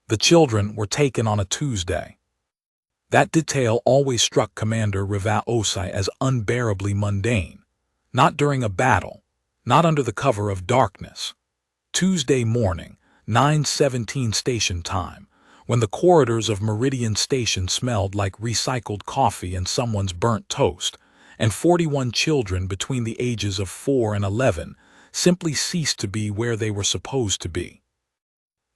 The children were taken on a Tuesday. That detail always struck Commander Riva Osai as unbearably mundane. Not during a battle, not under the cover of darkness. Tuesday morning, 9:17 station time, when the corridors of Meridian Station smelled like recycled coffee and someone's burnt toast, and 41 children between the ages of 4 and 11 simply ceased to be where they were supposed to be.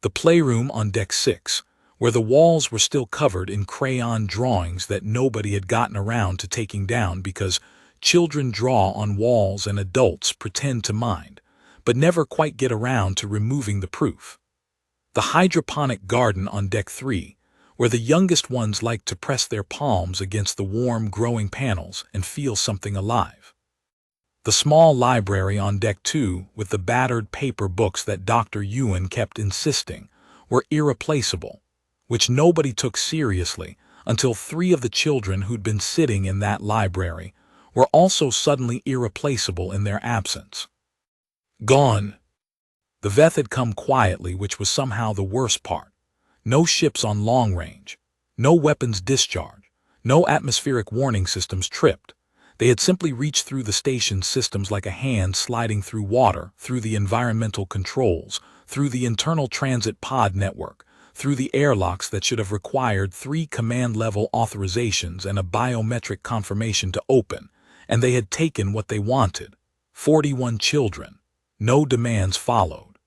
The playroom on Deck 6, where the walls were still covered in crayon drawings that nobody had gotten around to taking down because children draw on walls and adults pretend to mind, but never quite get around to removing the proof. The hydroponic garden on Deck 3, where the youngest ones liked to press their palms against the warm, growing panels and feel something alive. The small library on Deck 2, with the battered paper books that Dr. Ewan kept insisting were irreplaceable, which nobody took seriously until 3 of the children who'd been sitting in that library were also suddenly irreplaceable in their absence. Gone. The Veth had come quietly, which was somehow the worst part. No ships on long range, no weapons discharge, no atmospheric warning systems tripped. They had simply reached through the station's systems like a hand sliding through water, through the environmental controls, through the internal transit pod network, through the airlocks that should have required 3 command-level authorizations and a biometric confirmation to open, and they had taken what they wanted. 41 children. No demands followed.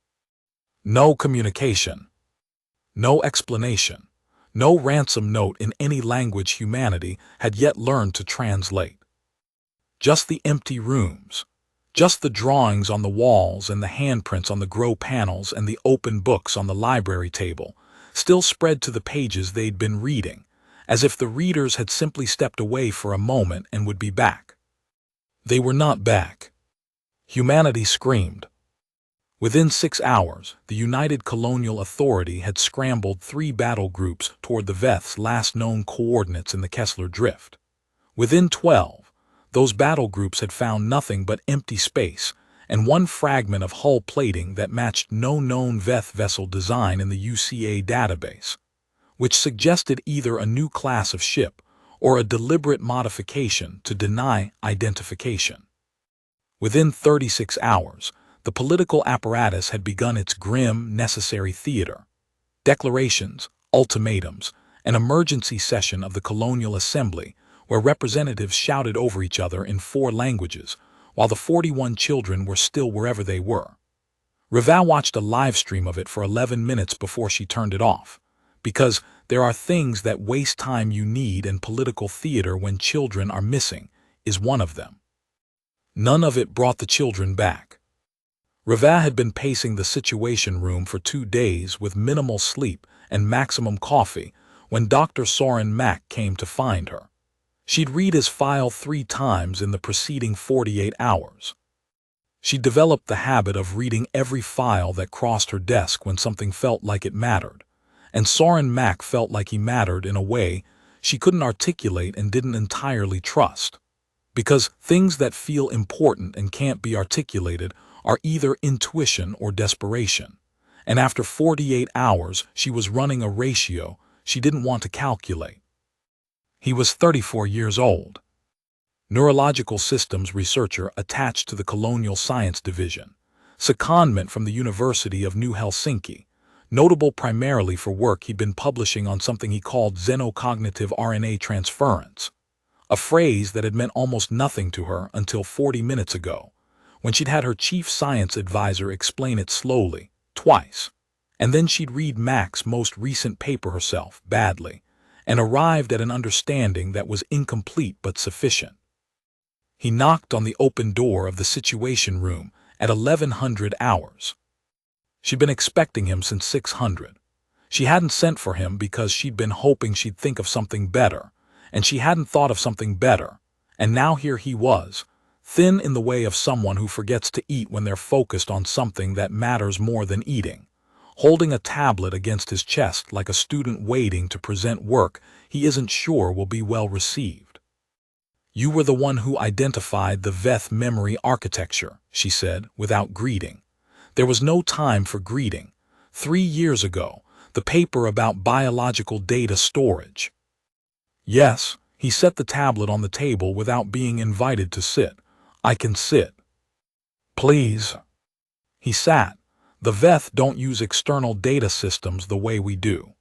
No communication. No explanation. No ransom note in any language humanity had yet learned to translate. Just the empty rooms. Just the drawings on the walls and the handprints on the grow panels and the open books on the library table, still spread to the pages they'd been reading, as if the readers had simply stepped away for a moment and would be back. They were not back. Humanity screamed. Within 6 hours, the United Colonial Authority had scrambled 3 battle groups toward the Veth's last known coordinates in the Kessler Drift. Within 12, those battle groups had found nothing but empty space and 1 fragment of hull plating that matched no known Veth vessel design in the UCA database, which suggested either a new class of ship or a deliberate modification to deny identification. Within 36 hours, the political apparatus had begun its grim, necessary theater. Declarations, ultimatums, an emergency session of the Colonial Assembly where representatives shouted over each other in 4 languages, while the 41 children were still wherever they were. Riva watched a live stream of it for 11 minutes before she turned it off, because there are things that waste time you need, and political theater when children are missing is one of them. None of it brought the children back. Riva had been pacing the Situation Room for 2 days with minimal sleep and maximum coffee when Dr. Soren Mack came to find her. She'd read his file 3 times in the preceding 48 hours. She developed the habit of reading every file that crossed her desk when something felt like it mattered, and Soren Mack felt like he mattered in a way she couldn't articulate and didn't entirely trust. Because things that feel important and can't be articulated are either intuition or desperation, and after 48 hours she was running a ratio she didn't want to calculate. He was 34 years old. Neurological systems researcher attached to the Colonial Science Division, secondment from the University of New Helsinki, notable primarily for work he'd been publishing on something he called xenocognitive RNA transference, a phrase that had meant almost nothing to her until 40 minutes ago, when she'd had her chief science advisor explain it slowly, twice, and then she'd read Mack's most recent paper herself, badly, and arrived at an understanding that was incomplete but sufficient. He knocked on the open door of the Situation Room at 1100 hours. She'd been expecting him since 600. She hadn't sent for him because she'd been hoping she'd think of something better, and she hadn't thought of something better, and now here he was, thin in the way of someone who forgets to eat when they're focused on something that matters more than eating, holding a tablet against his chest like a student waiting to present work he isn't sure will be well received. "You were the one who identified the Veth memory architecture," she said, without greeting. There was no time for greeting. 3 years ago, the paper about biological data storage. Yes, he set the tablet on the table without being invited to sit. I can sit. Please. He sat. The Veth don't use external data systems the way we do.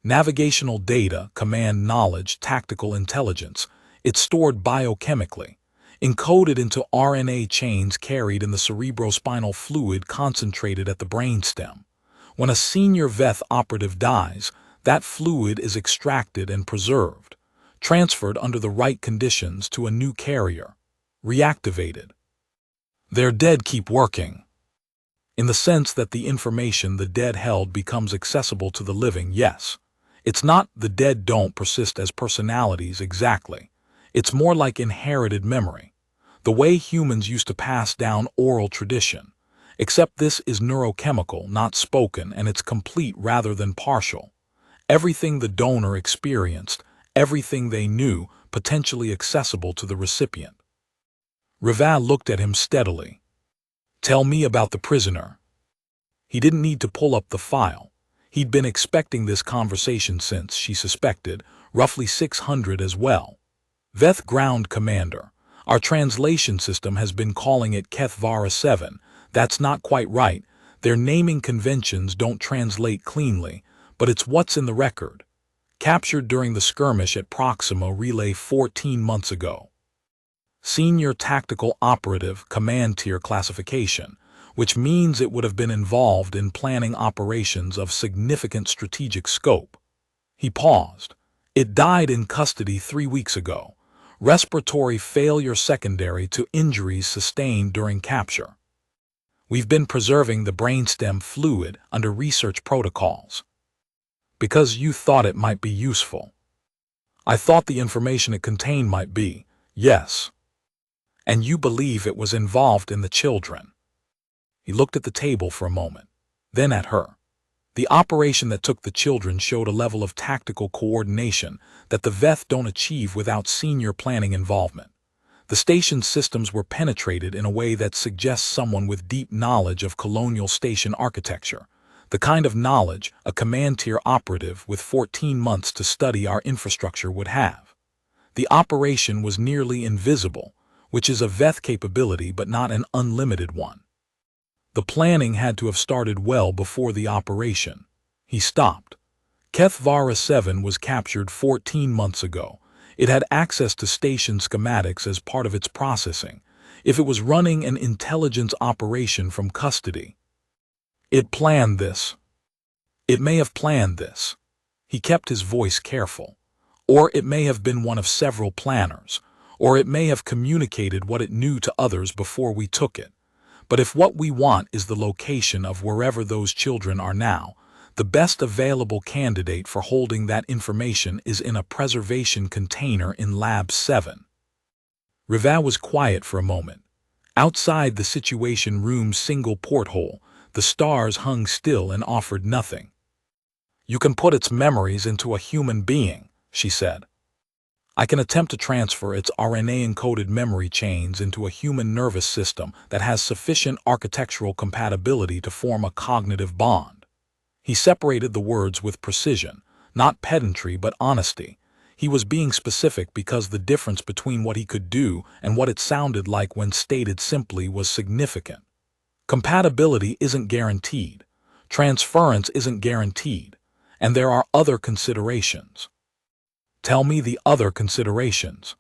Navigational data, command knowledge, tactical intelligence, it's stored biochemically, encoded into RNA chains carried in the cerebrospinal fluid concentrated at the brainstem. When a senior Veth operative dies, that fluid is extracted and preserved, transferred under the right conditions to a new carrier, reactivated. Their dead keep working. In the sense that the information the dead held becomes accessible to the living, yes. It's not the dead don't persist as personalities exactly. It's more like inherited memory, the way humans used to pass down oral tradition. Except this is neurochemical, not spoken, and it's complete rather than partial. Everything the donor experienced, everything they knew, potentially accessible to the recipient. Rival looked at him steadily. Tell me about the prisoner. He didn't need to pull up the file. He'd been expecting this conversation since, she suspected, roughly 600 as well. Veth Ground Commander. Our translation system has been calling it Kethvara 7. That's not quite right. Their naming conventions don't translate cleanly, but it's what's in the record. Captured during the skirmish at Proxima Relay 14 months ago. Senior Tactical Operative Command Tier Classification, which means it would have been involved in planning operations of significant strategic scope. He paused. It died in custody 3 weeks ago. Respiratory failure secondary to injuries sustained during capture. We've been preserving the brainstem fluid under research protocols. Because you thought it might be useful. I thought the information it contained might be, yes. And you believe it was involved in the children. He looked at the table for a moment, then at her. The operation that took the children showed a level of tactical coordination that the Veth don't achieve without senior planning involvement. The station's systems were penetrated in a way that suggests someone with deep knowledge of colonial station architecture, the kind of knowledge a command-tier operative with 14 months to study our infrastructure would have. The operation was nearly invisible, which is a Veth capability but not an unlimited one. The planning had to have started well before the operation. He stopped. Kethvara 7 was captured 14 months ago. It had access to station schematics as part of its processing. If it was running an intelligence operation from custody, it planned this. It may have planned this. He kept his voice careful. Or it may have been one of several planners. Or it may have communicated what it knew to others before we took it. But if what we want is the location of wherever those children are now, the best available candidate for holding that information is in a preservation container in Lab 7. Rival was quiet for a moment. Outside the Situation Room's single porthole, the stars hung still and offered nothing. You can put its memories into a human being, she said. I can attempt to transfer its RNA-encoded memory chains into a human nervous system that has sufficient architectural compatibility to form a cognitive bond. He separated the words with precision, not pedantry but honesty. He was being specific because the difference between what he could do and what it sounded like when stated simply was significant. Compatibility isn't guaranteed. Transference isn't guaranteed. And there are other considerations. Tell me the other considerations.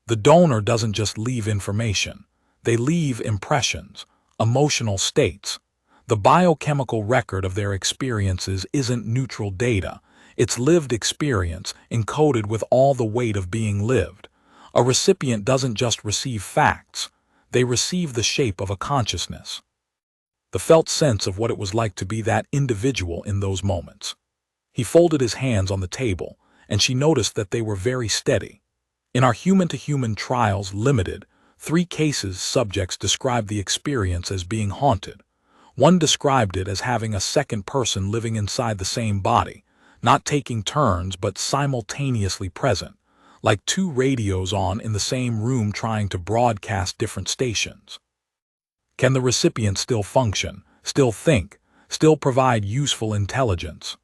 The donor doesn't just leave information. They leave impressions, emotional states. The biochemical record of their experiences isn't neutral data. It's lived experience encoded with all the weight of being lived. A recipient doesn't just receive facts. They receive the shape of a consciousness. The felt sense of what it was like to be that individual in those moments. He folded his hands on the table, and she noticed that they were very steady. In our human-to-human trials limited, 3 cases subjects described the experience as being haunted. One described it as having a second person living inside the same body, not taking turns but simultaneously present, like 2 radios on in the same room trying to broadcast different stations. Can the recipient still function, still think, still provide useful intelligence.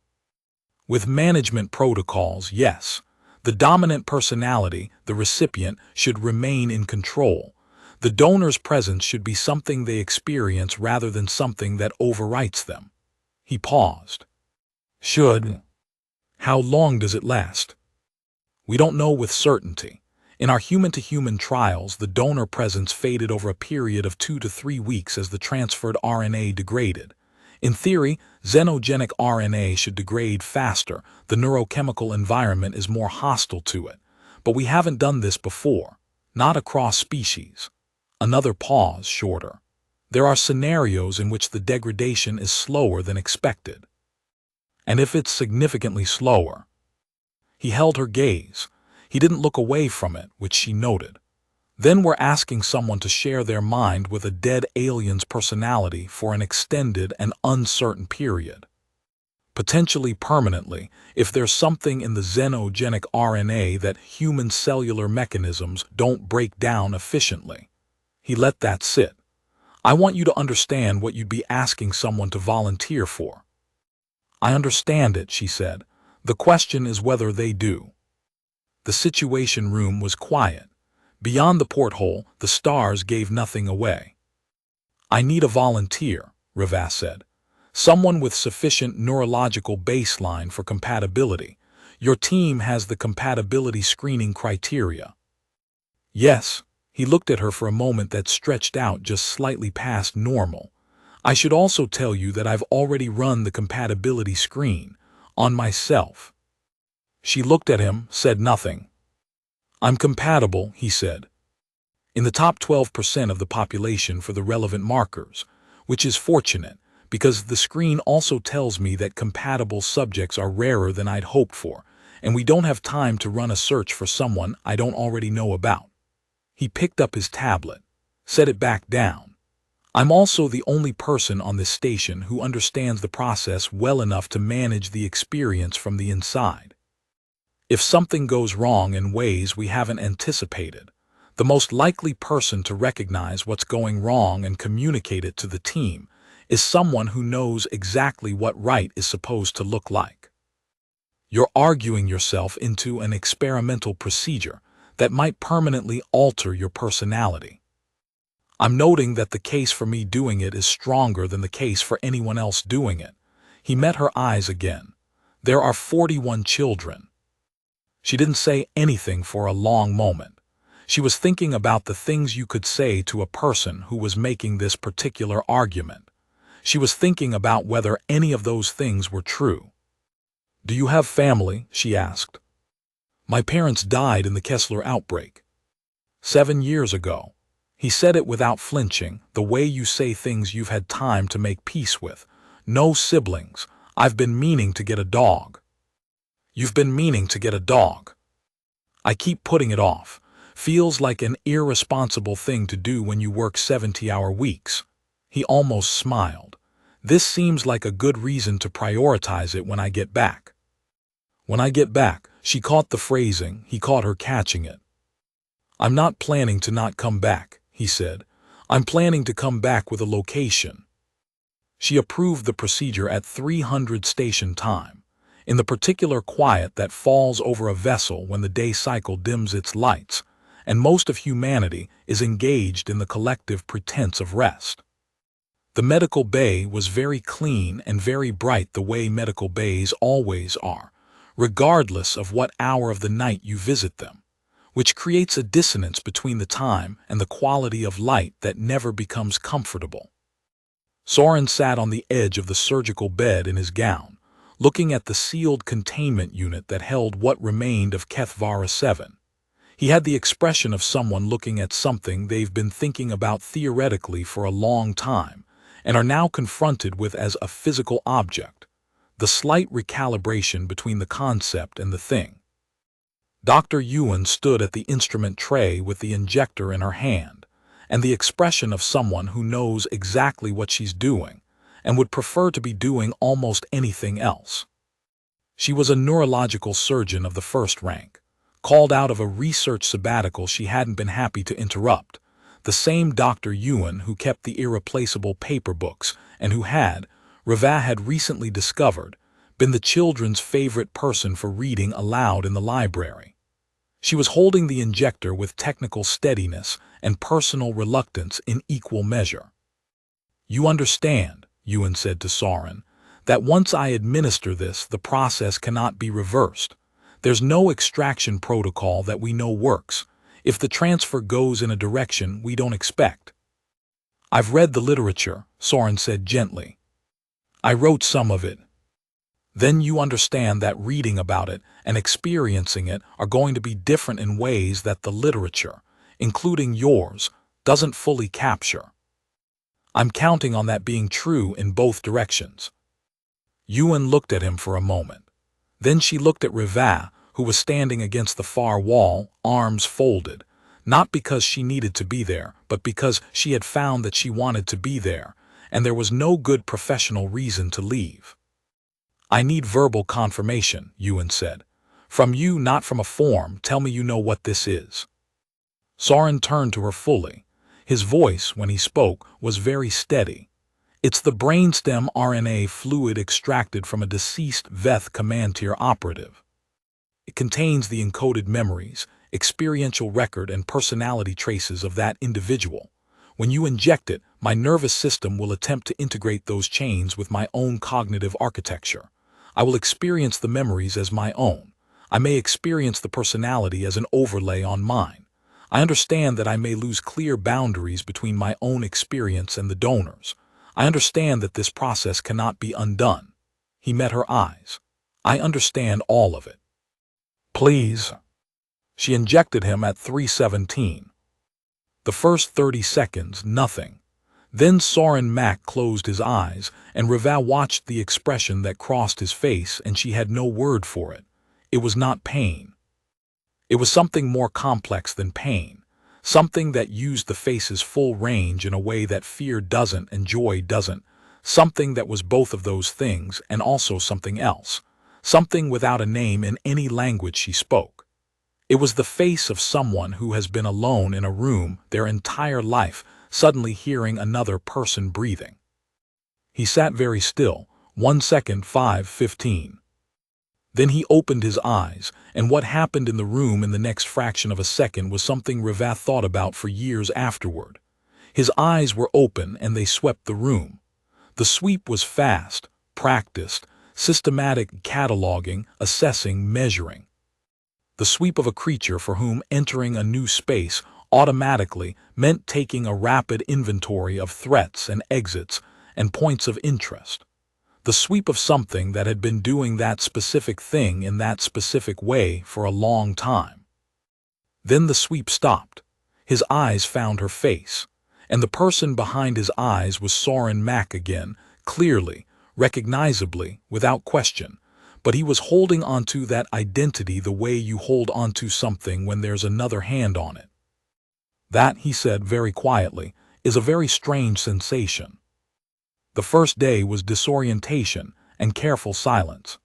With management protocols, yes, the dominant personality, the recipient, should remain in control. The donor's presence should be something they experience rather than something that overwrites them. He paused. Should. How long does it last? We don't know with certainty. In our human-to-human trials, the donor presence faded over a period of 2 to 3 weeks as the transferred RNA degraded. In theory, xenogenic RNA should degrade faster. The neurochemical environment is more hostile to it. But we haven't done this before, not across species. Another pause, shorter. There are scenarios in which the degradation is slower than expected. And if it's significantly slower? He held her gaze. He didn't look away from it, which she noted. Then we're asking someone to share their mind with a dead alien's personality for an extended and uncertain period. Potentially permanently, if there's something in the xenogenic RNA that human cellular mechanisms don't break down efficiently. He let that sit. I want you to understand what you'd be asking someone to volunteer for. I understand it, she said. The question is whether they do. The Situation Room was quiet. Beyond the porthole, the stars gave nothing away. I need a volunteer, Rivas said. Someone with sufficient neurological baseline for compatibility. Your team has the compatibility screening criteria. Yes. He looked at her for a moment that stretched out just slightly past normal. I should also tell you that I've already run the compatibility screen on myself. She looked at him, said nothing. I'm compatible, he said. In the top 12% of the population for the relevant markers, which is fortunate because the screen also tells me that compatible subjects are rarer than I'd hoped for, and we don't have time to run a search for someone I don't already know about. He picked up his tablet, set it back down. I'm also the only person on this station who understands the process well enough to manage the experience from the inside. If something goes wrong in ways we haven't anticipated, the most likely person to recognize what's going wrong and communicate it to the team is someone who knows exactly what right is supposed to look like. You're arguing yourself into an experimental procedure that might permanently alter your personality. I'm noting that the case for me doing it is stronger than the case for anyone else doing it. He met her eyes again. There are 41 children. She didn't say anything for a long moment. She was thinking about the things you could say to a person who was making this particular argument. She was thinking about whether any of those things were true. Do you have family? She asked. My parents died in the Kessler outbreak. 7 years ago. He said it without flinching, the way you say things you've had time to make peace with. No siblings. I've been meaning to get a dog. You've been meaning to get a dog. I keep putting it off. Feels like an irresponsible thing to do when you work 70-hour weeks. He almost smiled. This seems like a good reason to prioritize it when I get back. When I get back, she caught the phrasing, he caught her catching it. I'm not planning to not come back, he said. I'm planning to come back with a location. She approved the procedure at 300 station time, in the particular quiet that falls over a vessel when the day cycle dims its lights, and most of humanity is engaged in the collective pretense of rest. The medical bay was very clean and very bright the way medical bays always are, regardless of what hour of the night you visit them, which creates a dissonance between the time and the quality of light that never becomes comfortable. Soren sat on the edge of the surgical bed in his gown, looking at the sealed containment unit that held what remained of Kethvara 7. He had the expression of someone looking at something they've been thinking about theoretically for a long time, and are now confronted with as a physical object, the slight recalibration between the concept and the thing. Dr. Ewan stood at the instrument tray with the injector in her hand, and the expression of someone who knows exactly what she's doing, and would prefer to be doing almost anything else. She was a neurological surgeon of the first rank, called out of a research sabbatical she hadn't been happy to interrupt, the same Dr. Ewan who kept the irreplaceable paper books and who had, Reva had recently discovered, been the children's favorite person for reading aloud in the library. She was holding the injector with technical steadiness and personal reluctance in equal measure. "You understand," Ewan said to Soren, "that once I administer this, the process cannot be reversed. There's no extraction protocol that we know works, if the transfer goes in a direction we don't expect." "I've read the literature," Soren said gently. "I wrote some of it." "Then you understand that reading about it and experiencing it are going to be different in ways that the literature, including yours, doesn't fully capture. I'm counting on that being true in both directions." Ewan looked at him for a moment. Then she looked at Reva, who was standing against the far wall, arms folded, not because she needed to be there, but because she had found that she wanted to be there, and there was no good professional reason to leave. "I need verbal confirmation," Ewan said. "From you, not from a form. Tell me you know what this is." Soren turned to her fully. His voice, when he spoke, was very steady. "It's the brainstem RNA fluid extracted from a deceased Veth command tier operative. It contains the encoded memories, experiential record, and personality traces of that individual. When you inject it, my nervous system will attempt to integrate those chains with my own cognitive architecture. I will experience the memories as my own. I may experience the personality as an overlay on mine. I understand that I may lose clear boundaries between my own experience and the donor's. I understand that this process cannot be undone." He met her eyes. "I understand all of it." "Please." She injected him at 3:17. The first 30 seconds, nothing. Then Soren Mack closed his eyes, and Reva watched the expression that crossed his face, and she had no word for it. It was not pain. It was something more complex than pain, something that used the face's full range in a way that fear doesn't and joy doesn't, something that was both of those things and also something else, something without a name in any language she spoke. It was the face of someone who has been alone in a room their entire life, suddenly hearing another person breathing. He sat very still, 1 second, 5:15. Then he opened his eyes, and what happened in the room in the next fraction of a second was something Reva thought about for years afterward. His eyes were open and they swept the room. The sweep was fast, practiced, systematic, cataloging, assessing, measuring. The sweep of a creature for whom entering a new space automatically meant taking a rapid inventory of threats and exits and points of interest. The sweep of something that had been doing that specific thing in that specific way for a long time. Then the sweep stopped. His eyes found her face, and the person behind his eyes was Soren Mack again, clearly, recognizably, without question. But he was holding onto that identity the way you hold onto something when there's another hand on it. "That," he said very quietly, "is a very strange sensation." The first day was disorientation and careful silence.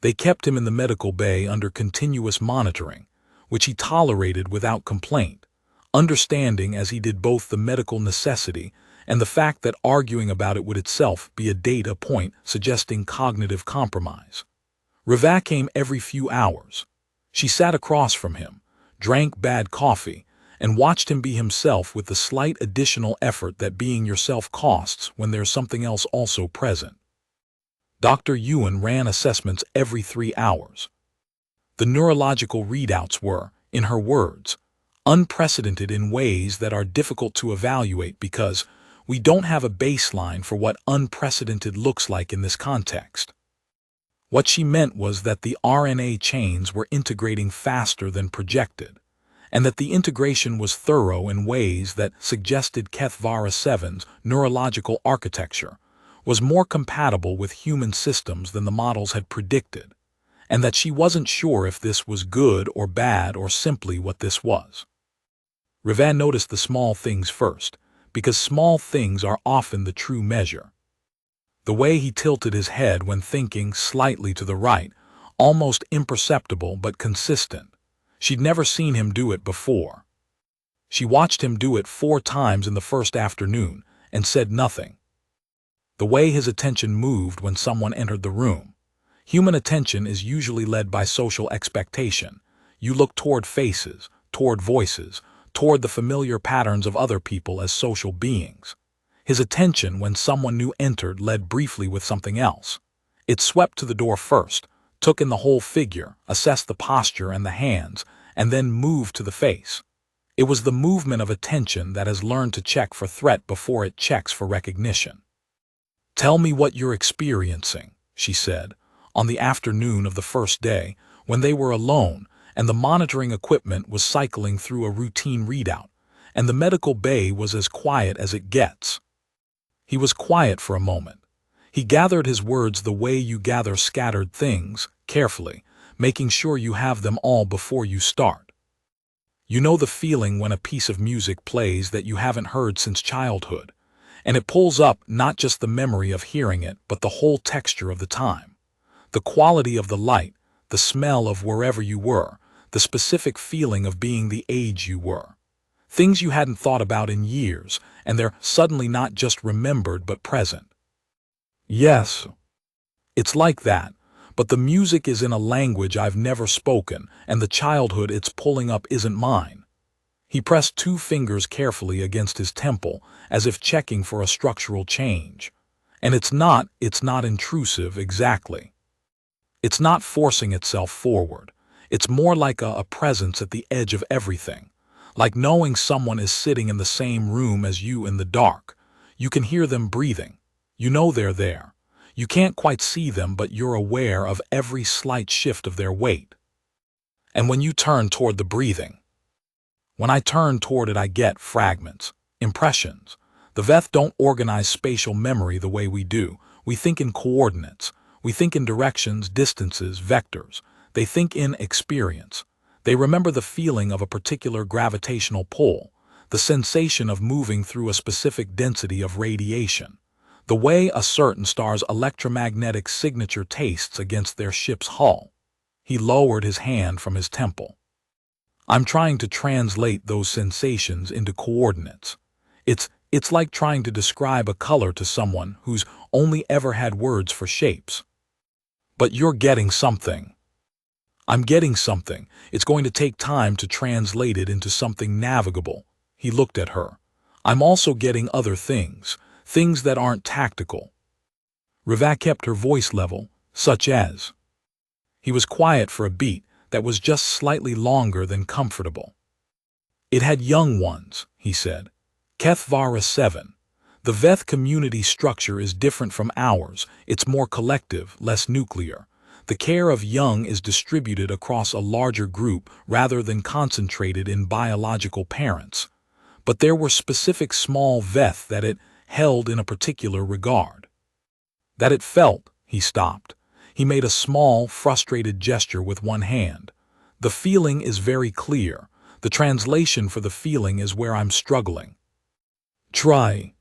They kept him in the medical bay under continuous monitoring, which he tolerated without complaint, understanding as he did both the medical necessity and the fact that arguing about it would itself be a data point suggesting cognitive compromise. Reva came every few hours. She sat across from him, drank bad coffee, and watched him be himself with the slight additional effort that being yourself costs when there's something else also present. Dr. Ewan ran assessments every 3 hours. The neurological readouts were, in her words, unprecedented in ways that are difficult to evaluate because we don't have a baseline for what unprecedented looks like in this context. What she meant was that the RNA chains were integrating faster than projected, and that the integration was thorough in ways that suggested Kethvara 7's neurological architecture was more compatible with human systems than the models had predicted, and that she wasn't sure if this was good or bad or simply what this was. Reva noticed the small things first, because small things are often the true measure. The way he tilted his head when thinking slightly to the right, almost imperceptible but consistent. She'd never seen him do it before. She watched him do it 4 times in the first afternoon and said nothing. the way his attention moved when someone entered the room. Human attention is usually led by social expectation. You look toward faces, toward voices, toward the familiar patterns of other people as social beings. His attention when someone new entered led briefly with something else. It swept to the door first, took in the whole figure, assessed the posture and the hands, and then moved to the face. It was the movement of attention that has learned to check for threat before it checks for recognition. "Tell me what you're experiencing," she said, on the afternoon of the first day, when they were alone and the monitoring equipment was cycling through a routine readout, and the medical bay was as quiet as it gets. He was quiet for a moment. He gathered his words the way you gather scattered things, carefully, making sure you have them all before you start. You know the feeling when a piece of music plays that you haven't heard since childhood, and it pulls up not just the memory of hearing it, but the whole texture of the time. The quality of the light, the smell of wherever you were, the specific feeling of being the age you were. Things you hadn't thought about in years, and they're suddenly not just remembered but present. Yes, it's like that, but the music is in a language I've never spoken, and the childhood it's pulling up isn't mine. He pressed 2 fingers carefully against his temple, as if checking for a structural change. And it's not intrusive exactly. It's not forcing itself forward. It's more like a presence at the edge of everything. Like knowing someone is sitting in the same room as you in the dark. You can hear them breathing. You know they're there. You can't quite see them, but you're aware of every slight shift of their weight. And when you turn toward the breathing, when I turn toward it, I get fragments, impressions. The Veth don't organize spatial memory the way we do. We think in coordinates. We think in directions, distances, vectors. They think in experience. They remember the feeling of a particular gravitational pull, the sensation of moving through a specific density of radiation, the way a certain star's electromagnetic signature tastes against their ship's hull. He lowered his hand from his temple. I'm trying to translate those sensations into coordinates. It's like trying to describe a color to someone who's only ever had words for shapes. But you're getting something. I'm getting something. It's going to take time to translate it into something navigable. He looked at her. I'm also getting other things, things that aren't tactical. Riva kept her voice level, such as. He was quiet for a beat that was just slightly longer than comfortable. It had young ones, he said. HFY 7. The Veth community structure is different from ours. It's more collective, less nuclear. The care of young is distributed across a larger group rather than concentrated in biological parents. But there were specific small Veth that it held in a particular regard. That it felt, he stopped. He made a small, frustrated gesture with one hand. The feeling is very clear. The translation for the feeling is where I'm struggling. Try.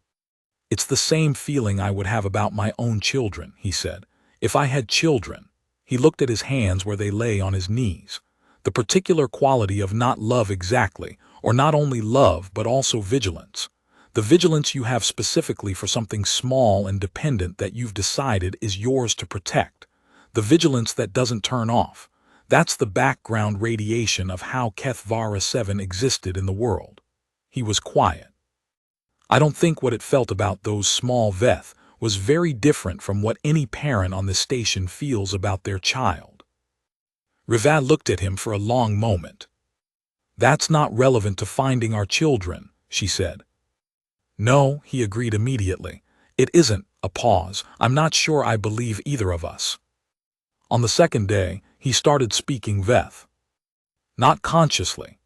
It's the same feeling I would have about my own children, he said. If I had children. He looked at his hands where they lay on his knees. The particular quality of not love exactly, or not only love but also vigilance. The vigilance you have specifically for something small and dependent that you've decided is yours to protect. The vigilance that doesn't turn off. That's the background radiation of how HFY 7 existed in the world. He was quiet. I don't think what it felt about those small Veth was very different from what any parent on this station feels about their child. Riva looked at him for a long moment. That's not relevant to finding our children, she said. No, he agreed immediately. It isn't. A pause. I'm not sure I believe either of us. On the second day, he started speaking Veth. Not consciously.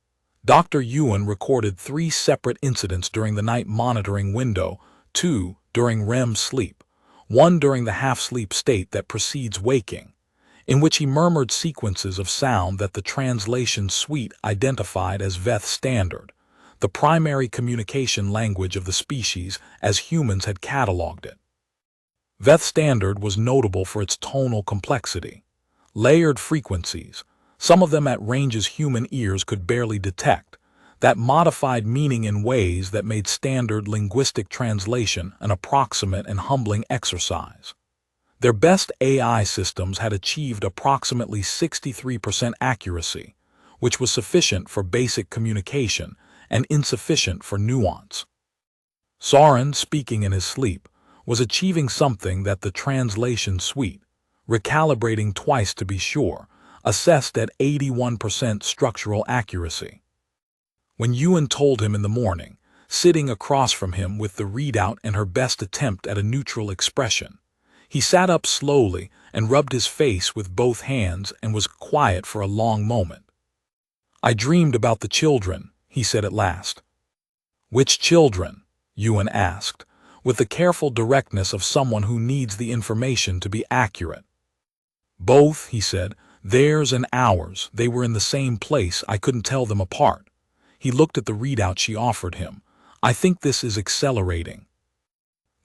Dr. Ewan recorded 3 separate incidents during the night monitoring window, 2 during REM sleep, 1 during the half-sleep state that precedes waking, in which he murmured sequences of sound that the translation suite identified as Veth Standard, the primary communication language of the species as humans had catalogued it. Veth Standard was notable for its tonal complexity, layered frequencies, some of them at ranges human ears could barely detect. that modified meaning in ways that made standard linguistic translation an approximate and humbling exercise. Their best AI systems had achieved approximately 63% accuracy, which was sufficient for basic communication and insufficient for nuance. Soren, speaking in his sleep, was achieving something that the translation suite, recalibrating twice to be sure, assessed at 81% structural accuracy. When Ewan told him in the morning, sitting across from him with the readout and her best attempt at a neutral expression, he sat up slowly and rubbed his face with both hands and was quiet for a long moment. "I dreamed about the children," he said at last. "Which children?" Ewan asked, with the careful directness of someone who needs the information to be accurate. "Both," he said, "theirs and ours. They were in the same place. I couldn't tell them apart." He looked at the readout she offered him. "I think this is accelerating.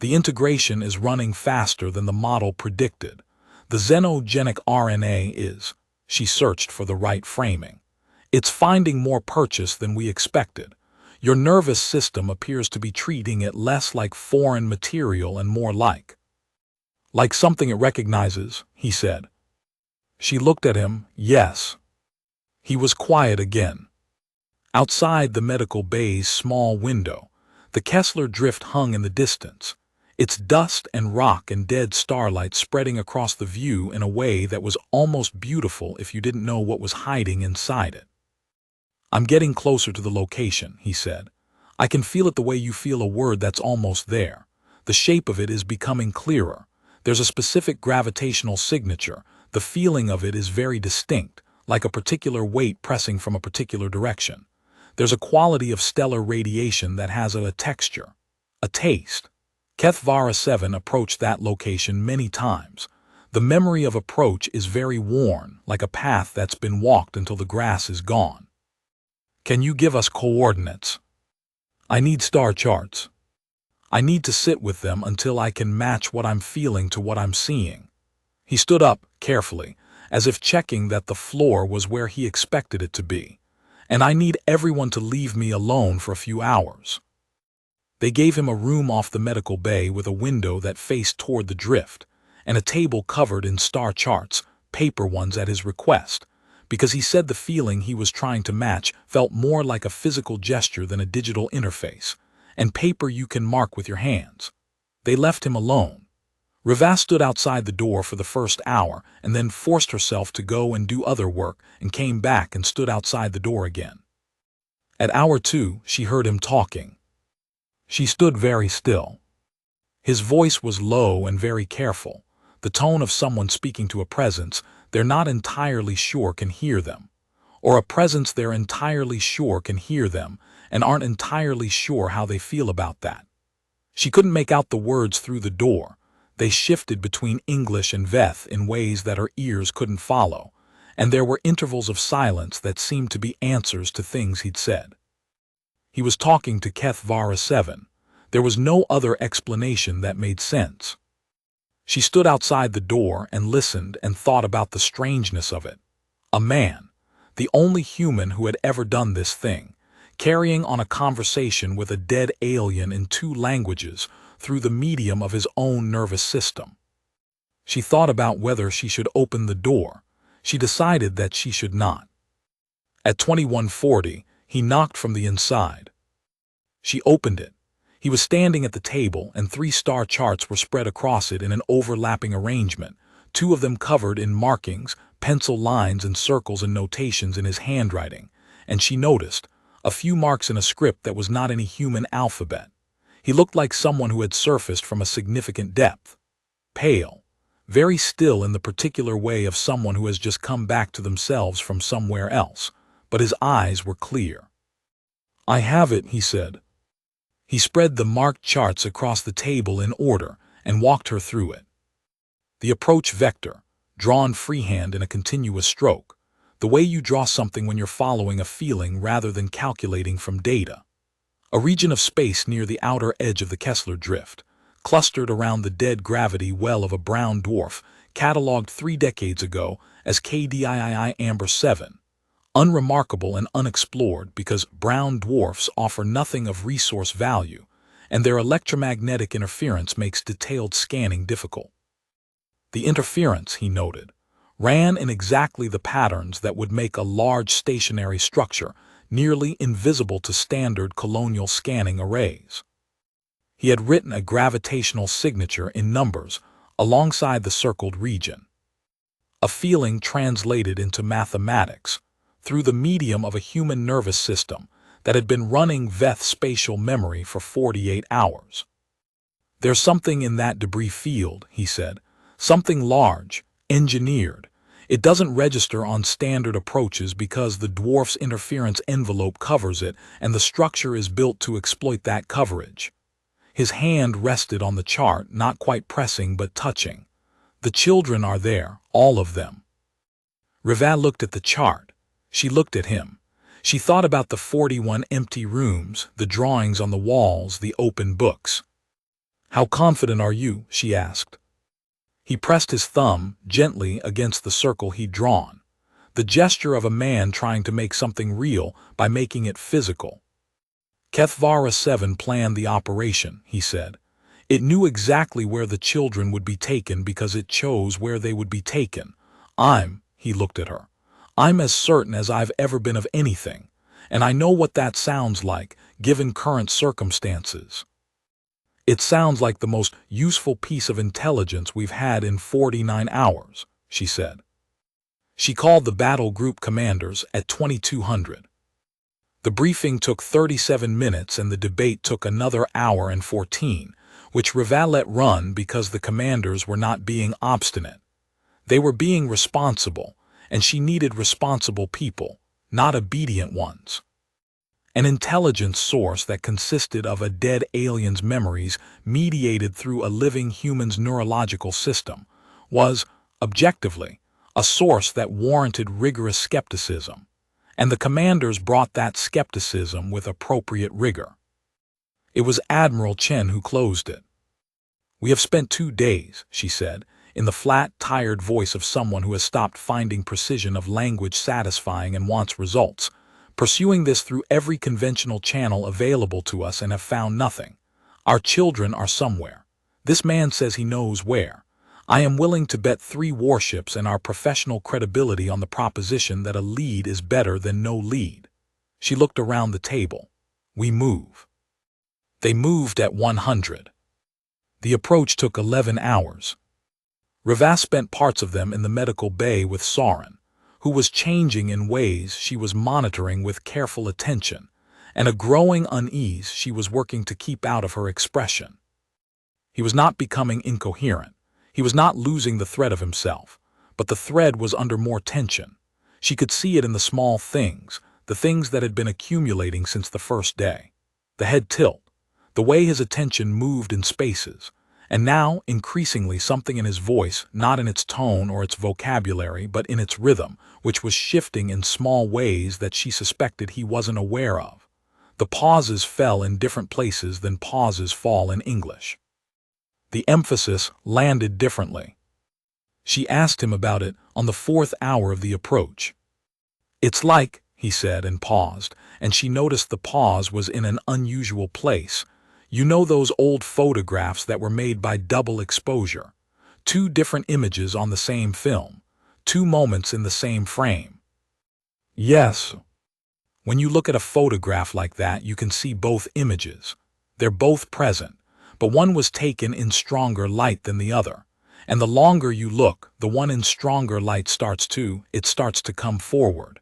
The integration is running faster than the model predicted. The xenogenic RNA is." She searched for the right framing. "It's finding more purchase than we expected. Your nervous system appears to be treating it less like foreign material and more like something it recognizes," he said. She looked at him. "Yes." He was quiet again. Outside the medical bay's small window, the Kessler drift hung in the distance, its dust and rock and dead starlight spreading across the view in a way that was almost beautiful if you didn't know what was hiding inside it. "I'm getting closer to the location," he said. "I can feel it the way you feel a word that's almost there. The shape of it is becoming clearer. There's a specific gravitational signature. The feeling of it is very distinct, like a particular weight pressing from a particular direction. There's a quality of stellar radiation that has a texture, a taste." Kethvara 7 approached that location many times. The memory of approach is very worn, like a path that's been walked until the grass is gone. "Can you give us coordinates?" "I need star charts. I need to sit with them until I can match what I'm feeling to what I'm seeing." He stood up, carefully, as if checking that the floor was where he expected it to be. "And I need everyone to leave me alone for a few hours." They gave him a room off the medical bay with a window that faced toward the drift, and a table covered in star charts, paper ones at his request, because he said the feeling he was trying to match felt more like a physical gesture than a digital interface, and paper you can mark with your hands. They left him alone. Riva stood outside the door for the first hour and then forced herself to go and do other work and came back and stood outside the door again. At hour 2, she heard him talking. She stood very still. His voice was low and very careful, the tone of someone speaking to a presence they're not entirely sure can hear them, or a presence they're entirely sure can hear them and aren't entirely sure how they feel about that. She couldn't make out the words through the door. They shifted between English and Veth in ways that her ears couldn't follow, and there were intervals of silence that seemed to be answers to things he'd said. He was talking to Kethvara 7. There was no other explanation that made sense. She stood outside the door and listened and thought about the strangeness of it. A man, the only human who had ever done this thing, carrying on a conversation with a dead alien in 2 languages through the medium of his own nervous system. She thought about whether she should open the door. She decided that she should not. At 21:40, he knocked from the inside. She opened it. He was standing at the table, and 3 star charts were spread across it in an overlapping arrangement, 2 of them covered in markings, pencil lines and circles and notations in his handwriting, and she noticed a few marks in a script that was not any human alphabet. He looked like someone who had surfaced from a significant depth. Pale, very still in the particular way of someone who has just come back to themselves from somewhere else, but his eyes were clear. "I have it," he said. He spread the marked charts across the table in order and walked her through it. The approach vector, drawn freehand in a continuous stroke, the way you draw something when you're following a feeling rather than calculating from data. A region of space near the outer edge of the Kessler drift, clustered around the dead gravity well of a brown dwarf, catalogued 3 decades ago as KDII Amber 7, unremarkable and unexplored because brown dwarfs offer nothing of resource value, and their electromagnetic interference makes detailed scanning difficult. The interference, he noted, ran in exactly the patterns that would make a large stationary structure nearly invisible to standard colonial scanning arrays. He had written a gravitational signature in numbers alongside the circled region. A feeling translated into mathematics through the medium of a human nervous system that had been running Veth's spatial memory for 48 hours. There's something in that debris field, he said, something large, engineered. It doesn't register on standard approaches because the dwarf's interference envelope covers it, and the structure is built to exploit that coverage. His hand rested on the chart, not quite pressing but touching. The children are there, all of them. Riva looked at the chart. She looked at him. She thought about the 41 empty rooms, the drawings on the walls, the open books. "How confident are you?" she asked. He pressed his thumb gently against the circle he'd drawn, the gesture of a man trying to make something real by making it physical. Kethvara 7 planned the operation, he said. It knew exactly where the children would be taken because it chose where they would be taken. He looked at her. I'm as certain as I've ever been of anything, and I know what that sounds like, given current circumstances. It sounds like the most useful piece of intelligence we've had in 49 hours, she said. She called the battle group commanders at 2200. The briefing took 37 minutes and the debate took another hour and 14, which Riva let run because the commanders were not being obstinate. They were being responsible, and she needed responsible people, not obedient ones. An intelligence source that consisted of a dead alien's memories mediated through a living human's neurological system was, objectively, a source that warranted rigorous skepticism, and the commanders brought that skepticism with appropriate rigor. It was Admiral Chen who closed it. "We have spent 2 days," she said, in the flat, tired voice of someone who has stopped finding precision of language satisfying and wants results, pursuing this through every conventional channel available to us and have found nothing. Our children are somewhere. This man says he knows where. I am willing to bet 3 warships and our professional credibility on the proposition that a lead is better than no lead. She looked around the table. We move. They moved at 100. The approach took 11 hours. Riva spent parts of them in the medical bay with Sauron, who was changing in ways she was monitoring with careful attention, and a growing unease she was working to keep out of her expression. He was not becoming incoherent. He was not losing the thread of himself, but the thread was under more tension. She could see it in the small things, the things that had been accumulating since the first day. The head tilt, the way his attention moved in spaces, and now, increasingly, something in his voice, not in its tone or its vocabulary, but in its rhythm, which was shifting in small ways that she suspected he wasn't aware of. The pauses fell in different places than pauses fall in English. The emphasis landed differently. She asked him about it on the 4th hour of the approach. "It's like," he said and paused, and she noticed the pause was in an unusual place. "You know those old photographs that were made by double exposure? 2 different images on the same film, 2 moments in the same frame." "Yes. When you look at a photograph like that, you can see both images. They're both present, but one was taken in stronger light than the other. And the longer you look, the one in stronger light starts to come forward.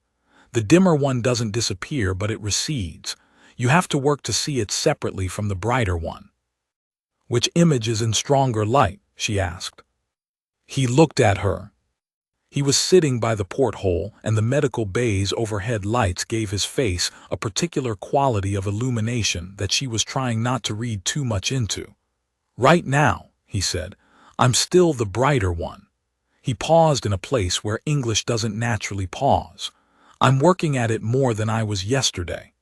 The dimmer one doesn't disappear, but it recedes. You have to work to see it separately from the brighter one." "Which image is in stronger light?" she asked. He looked at her. He was sitting by the porthole, and the medical bay's overhead lights gave his face a particular quality of illumination that she was trying not to read too much into. "Right now," he said, "I'm still the brighter one." He paused in a place where English doesn't naturally pause. "I'm working at it more than I was yesterday."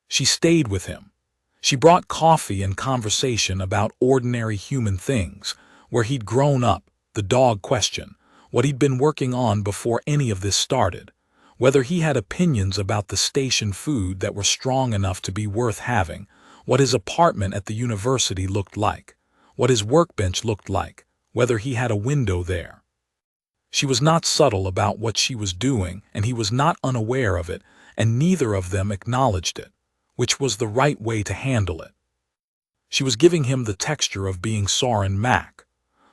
She stayed with him. She brought coffee and conversation about ordinary human things, where he'd grown up, the dog question, what he'd been working on before any of this started, Whether he had opinions about the station food that were strong enough to be worth having, what his apartment at the university looked like, what his workbench looked like, whether he had a window there. She was not subtle about what she was doing, and he was not unaware of it, and neither of them acknowledged it, which was the right way to handle it. She was giving him the texture of being Soren Mac.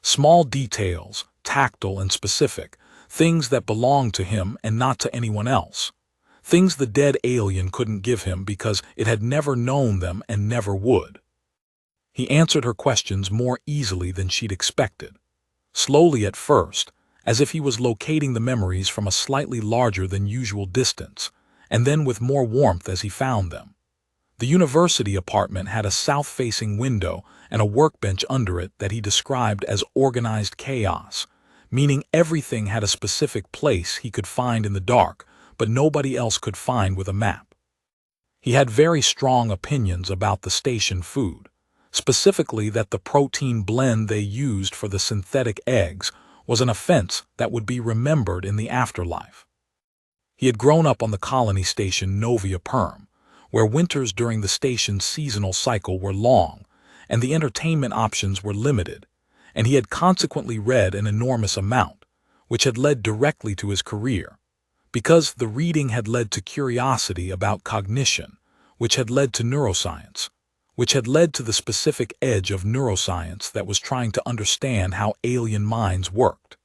Small details, tactile and specific, things that belonged to him and not to anyone else. Things the dead alien couldn't give him because it had never known them and never would. He answered her questions more easily than she'd expected. Slowly at first, as if he was locating the memories from a slightly larger than usual distance, and then with more warmth as he found them. The university apartment had a south-facing window and a workbench under it that he described as organized chaos, meaning everything had a specific place he could find in the dark, but nobody else could find with a map. He had very strong opinions about the station food, specifically that the protein blend they used for the synthetic eggs was an offense that would be remembered in the afterlife. He had grown up on the colony station Novia Perm, where winters during the station's seasonal cycle were long, and the entertainment options were limited, and he had consequently read an enormous amount, which had led directly to his career, because the reading had led to curiosity about cognition, which had led to neuroscience, which had led to the specific edge of neuroscience that was trying to understand how alien minds worked.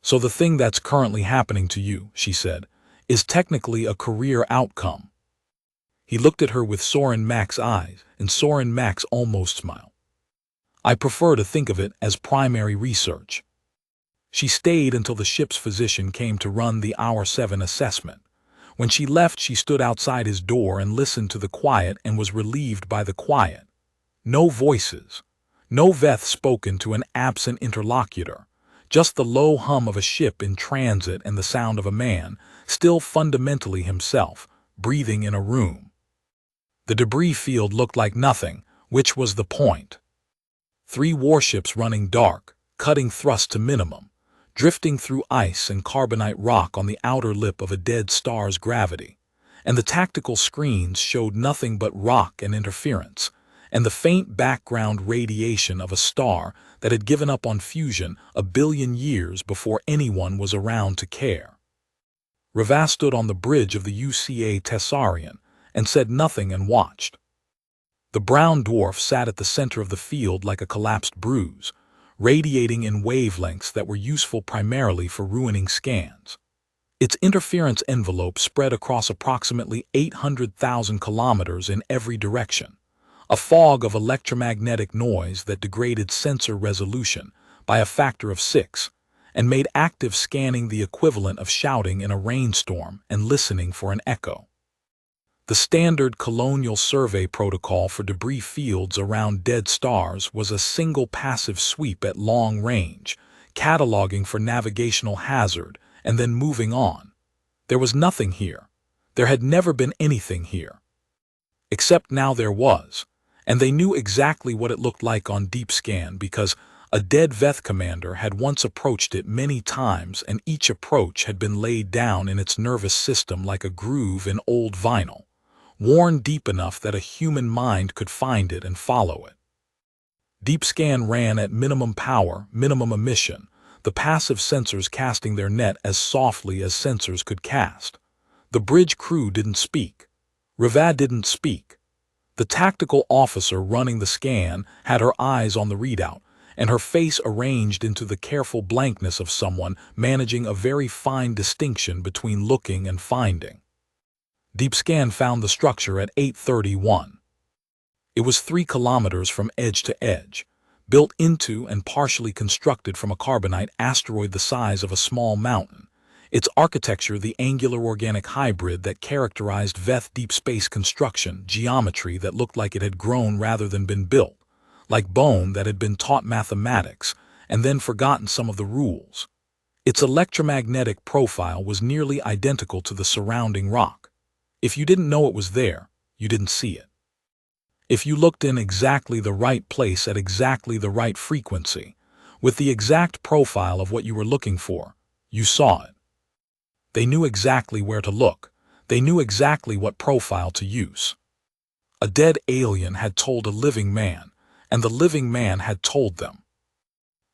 So the thing that's currently happening to you, she said, is technically a career outcome. He looked at her with Soren Mac's eyes, and Soren Mac's almost smiled. I prefer to think of it as primary research. She stayed until the ship's physician came to run the Hour 7 assessment. When she left, she stood outside his door and listened to the quiet and was relieved by the quiet. No voices. No Veth spoken to an absent interlocutor. Just the low hum of a ship in transit and the sound of a man, still fundamentally himself, breathing in a room. The debris field looked like nothing, which was the point. 3 warships running dark, cutting thrust to minimum, drifting through ice and carbonite rock on the outer lip of a dead star's gravity, and the tactical screens showed nothing but rock and interference, and the faint background radiation of a star that had given up on fusion 1 billion years before anyone was around to care. Rava stood on the bridge of the UCA Tessarian and said nothing and watched. The brown dwarf sat at the center of the field like a collapsed bruise, radiating in wavelengths that were useful primarily for ruining scans. Its interference envelope spread across approximately 800,000 kilometers in every direction, a fog of electromagnetic noise that degraded sensor resolution by a factor of 6, and made active scanning the equivalent of shouting in a rainstorm and listening for an echo. The standard colonial survey protocol for debris fields around dead stars was a single passive sweep at long range, cataloging for navigational hazard, and then moving on. There was nothing here. There had never been anything here. Except now there was, and they knew exactly what it looked like on deep scan because a dead Veth commander had once approached it many times, and each approach had been laid down in its nervous system like a groove in old vinyl, worn deep enough that a human mind could find it and follow it. Deep scan ran at minimum power, minimum emission, the passive sensors casting their net as softly as sensors could cast. The bridge crew didn't speak. Rava didn't speak. The tactical officer running the scan had her eyes on the readout, and her face arranged into the careful blankness of someone managing a very fine distinction between looking and finding. Deep scan found the structure at 8:31. It was 3 kilometers from edge to edge, built into and partially constructed from a carbonite asteroid the size of a small mountain. Its architecture the angular organic hybrid that characterized Veth deep space construction, geometry that looked like it had grown rather than been built, like bone that had been taught mathematics and then forgotten some of the rules. Its electromagnetic profile was nearly identical to the surrounding rock. If you didn't know it was there, you didn't see it. If you looked in exactly the right place at exactly the right frequency, with the exact profile of what you were looking for, you saw it. They knew exactly where to look. They knew exactly what profile to use. A dead alien had told a living man, and the living man had told them.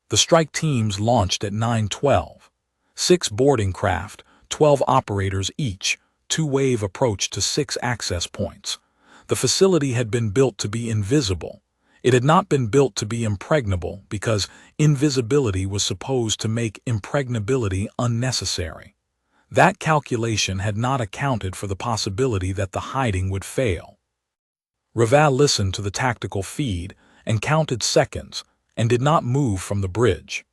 The strike teams launched at 9:12. 6 boarding craft, 12 operators each, two-wave approach to 6 access points. The facility had been built to be invisible. It had not been built to be impregnable because invisibility was supposed to make impregnability unnecessary. That calculation had not accounted for the possibility that the hiding would fail. Raval listened to the tactical feed and counted seconds and did not move from the bridge.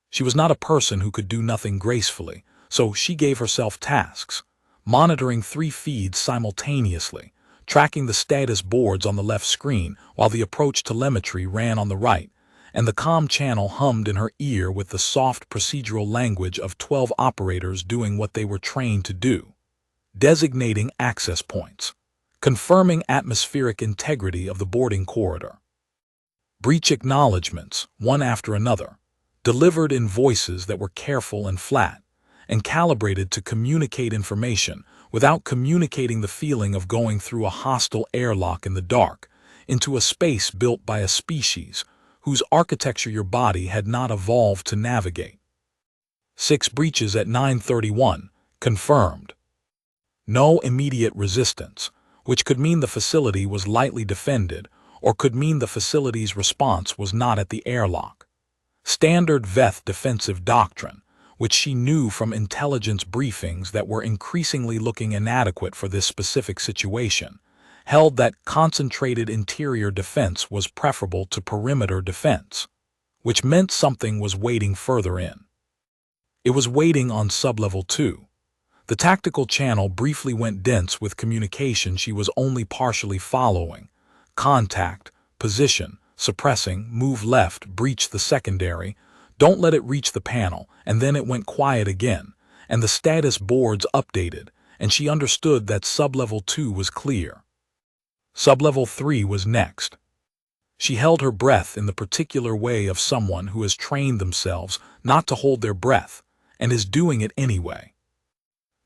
She was not a person who could do nothing gracefully, so she gave herself tasks, monitoring 3 feeds simultaneously, tracking the status boards on the left screen while the approach telemetry ran on the right, and the comm channel hummed in her ear with the soft procedural language of 12 operators doing what they were trained to do, designating access points, confirming atmospheric integrity of the boarding corridor. Breach acknowledgments, one after another, delivered in voices that were careful and flat, and calibrated to communicate information without communicating the feeling of going through a hostile airlock in the dark into a space built by a species whose architecture your body had not evolved to navigate. 6 breaches at 9:31, confirmed. No immediate resistance, which could mean the facility was lightly defended or could mean the facility's response was not at the airlock. Standard Veth defensive doctrine, which she knew from intelligence briefings that were increasingly looking inadequate for this specific situation, held that concentrated interior defense was preferable to perimeter defense, which meant something was waiting further in. It was waiting on sublevel 2. The tactical channel briefly went dense with communication she was only partially following. Contact, position, suppressing, move left, breach the secondary, don't let it reach the panel, and then it went quiet again, and the status boards updated, and she understood that sublevel 2 was clear. Sublevel 3 was next. She held her breath in the particular way of someone who has trained themselves not to hold their breath, and is doing it anyway.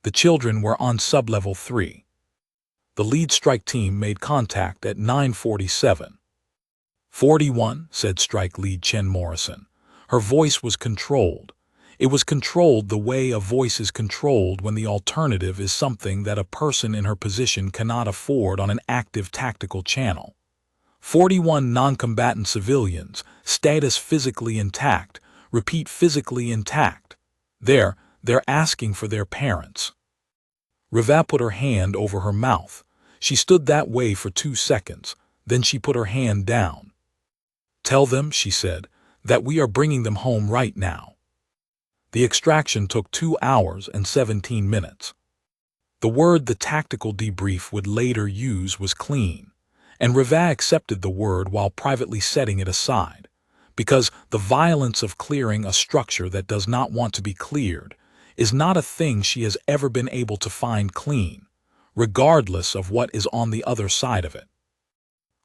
The children were on sublevel 3. The lead strike team made contact at 9:47. 41, said strike lead Chen Morrison. Her voice was controlled. It was controlled the way a voice is controlled when the alternative is something that a person in her position cannot afford on an active tactical channel. 41 non-combatant civilians, status physically intact, repeat physically intact. They're asking for their parents. Reva put her hand over her mouth. She stood that way for 2 seconds, then she put her hand down. Tell them, she said, that we are bringing them home right now. The extraction took 2 hours and 17 minutes. The word the tactical debrief would later use was clean, and Reva accepted the word while privately setting it aside, because the violence of clearing a structure that does not want to be cleared is not a thing she has ever been able to find clean, regardless of what is on the other side of it.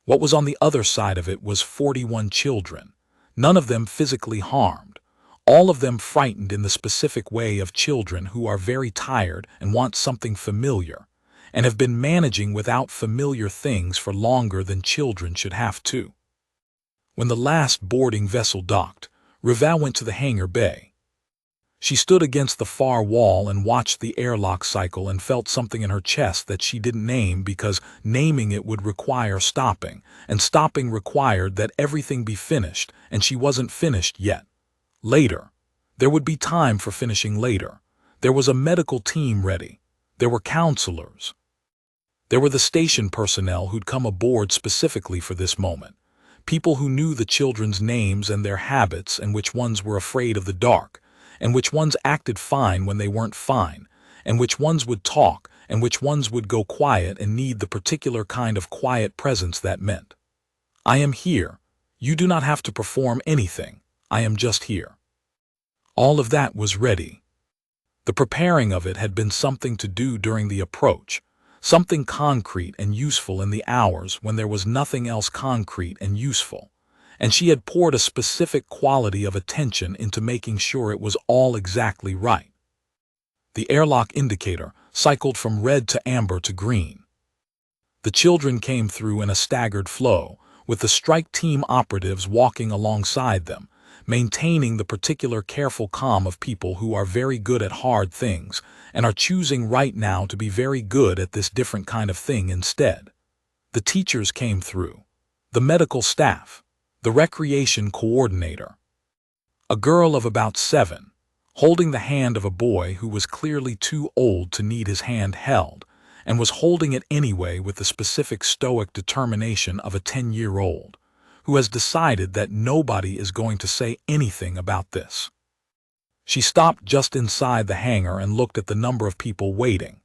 What was on the other side of it was 41 children, none of them physically harmed, all of them frightened in the specific way of children who are very tired and want something familiar, and have been managing without familiar things for longer than children should have to. When the last boarding vessel docked, Reva went to the hangar bay. She stood against the far wall and watched the airlock cycle and felt something in her chest that she didn't name because naming it would require stopping, and stopping required that everything be finished, and she wasn't finished yet. Later. There would be time for finishing later. There was a medical team ready. There were counselors. There were the station personnel who'd come aboard specifically for this moment. People who knew the children's names and their habits and which ones were afraid of the dark, and which ones acted fine when they weren't fine, and which ones would talk, and which ones would go quiet and need the particular kind of quiet presence that meant. I am here. You do not have to perform anything. I am just here. All of that was ready. The preparing of it had been something to do during the approach, something concrete and useful in the hours when there was nothing else concrete and useful, and she had poured a specific quality of attention into making sure it was all exactly right. The airlock indicator cycled from red to amber to green. The children came through in a staggered flow, with the strike team operatives walking alongside them, maintaining the particular careful calm of people who are very good at hard things and are choosing right now to be very good at this different kind of thing instead. The teachers came through, the medical staff, the recreation coordinator. A girl of about 7, holding the hand of a boy who was clearly too old to need his hand held, and was holding it anyway with the specific stoic determination of a 10-year-old, who has decided that nobody is going to say anything about this. She stopped just inside the hangar and looked at the number of people waiting.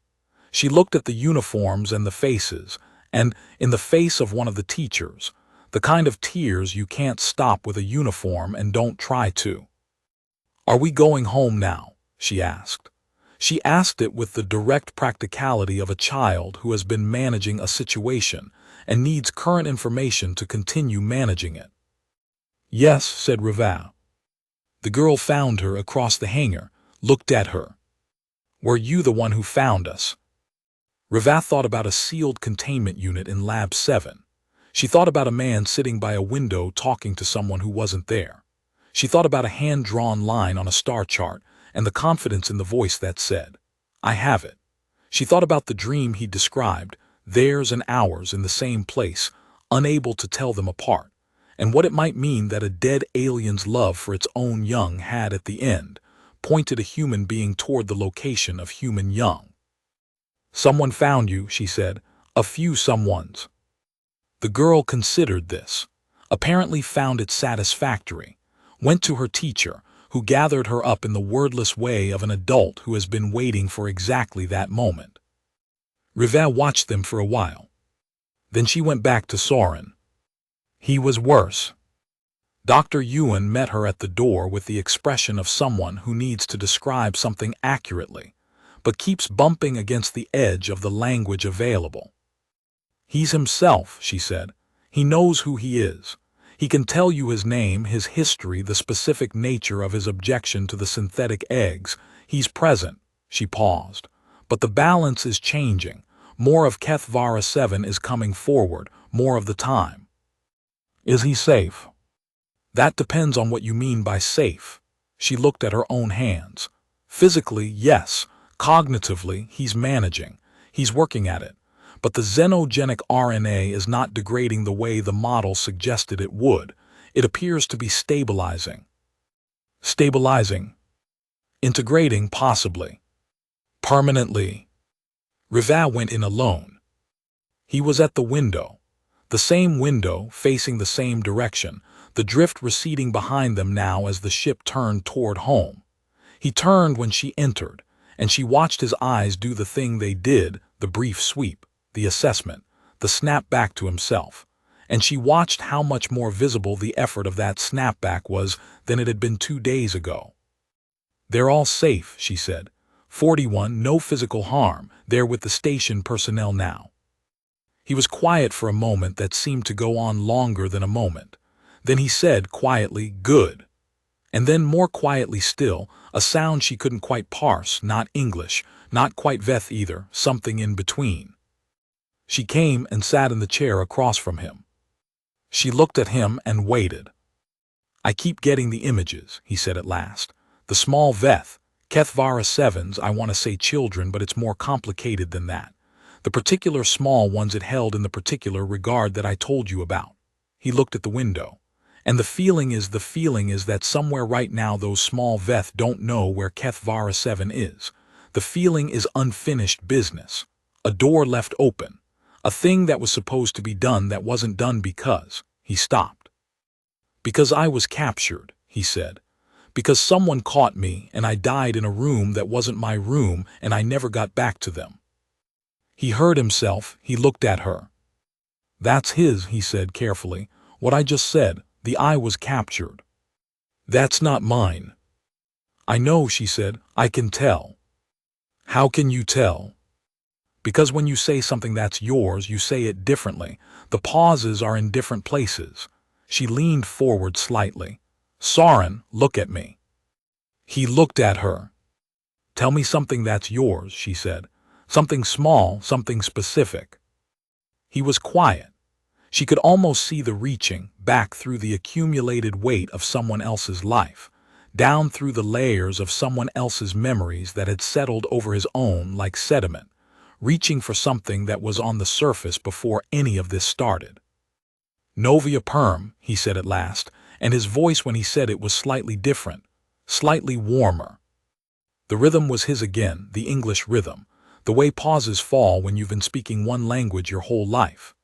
She looked at the uniforms and the faces, and, in the face of one of the teachers, the kind of tears you can't stop with a uniform and don't try to. "Are we going home now?" she asked. She asked it with the direct practicality of a child who has been managing a situation and needs current information to continue managing it. "Yes," said Reva. The girl found her across the hangar, looked at her. "Were you the one who found us?" Reva thought about a sealed containment unit in Lab 7. She thought about a man sitting by a window talking to someone who wasn't there. She thought about a hand-drawn line on a star chart and the confidence in the voice that said, "I have it." She thought about the dream he described, theirs and ours in the same place, unable to tell them apart, and what it might mean that a dead alien's love for its own young had at the end pointed a human being toward the location of human young. "Someone found you," she said. "A few someones." The girl considered this, apparently found it satisfactory, went to her teacher, who gathered her up in the wordless way of an adult who has been waiting for exactly that moment. Reva watched them for a while. Then she went back to Soren. He was worse. Dr. Ewan met her at the door with the expression of someone who needs to describe something accurately, but keeps bumping against the edge of the language available. "He's himself," she said. "He knows who he is. He can tell you his name, his history, the specific nature of his objection to the synthetic eggs. He's present." She paused. "But the balance is changing. More of Kethvara 7 is coming forward, more of the time." "Is he safe?" "That depends on what you mean by safe." She looked at her own hands. "Physically, yes. Cognitively, he's managing. He's working at it. But the xenogenic RNA is not degrading the way the model suggested it would. It appears to be stabilizing." "Stabilizing?" "Integrating, possibly." "Permanently?" Reva went in alone. He was at the window. The same window, facing the same direction, the drift receding behind them now as the ship turned toward home. He turned when she entered, and she watched his eyes do the thing they did, the brief sweep, the assessment, the snap back to himself, and she watched how much more visible the effort of that snapback was than it had been 2 days ago. "They're all safe," she said. 41, no physical harm. They're with the station personnel now." He was quiet for a moment that seemed to go on longer than a moment. Then he said quietly, "Good." And then more quietly still, a sound she couldn't quite parse, not English, not quite Veth either, something in between. She came and sat in the chair across from him. She looked at him and waited. "I keep getting the images," he said at last. "The small Veth, Kethvara 7s, I want to say children, but it's more complicated than that. The particular small ones it held in the particular regard that I told you about." He looked at the window. "And the feeling is that somewhere right now those small Veth don't know where Kethvara 7 is. The feeling is unfinished business. A door left open. A thing that was supposed to be done that wasn't done because..." He stopped. "Because I was captured," he said. "Because someone caught me and I died in a room that wasn't my room and I never got back to them." He heard himself. He looked at her. "That's his," he said carefully. "What I just said, the I was captured. That's not mine." "I know," she said. "I can tell." "How can you tell?" "Because when you say something that's yours, you say it differently. The pauses are in different places." She leaned forward slightly. "Soren, look at me." He looked at her. Tell me something that's yours, she said. Something small, something specific. He was quiet. She could almost see the reaching back through the accumulated weight of someone else's life, down through the layers of someone else's memories that had settled over his own like sediment, reaching for something that was on the surface before any of this started. Novia Perm, he said at last, and his voice when he said it was slightly different, slightly warmer. The rhythm was his again, the English rhythm, the way pauses fall when you've been speaking one language your whole life.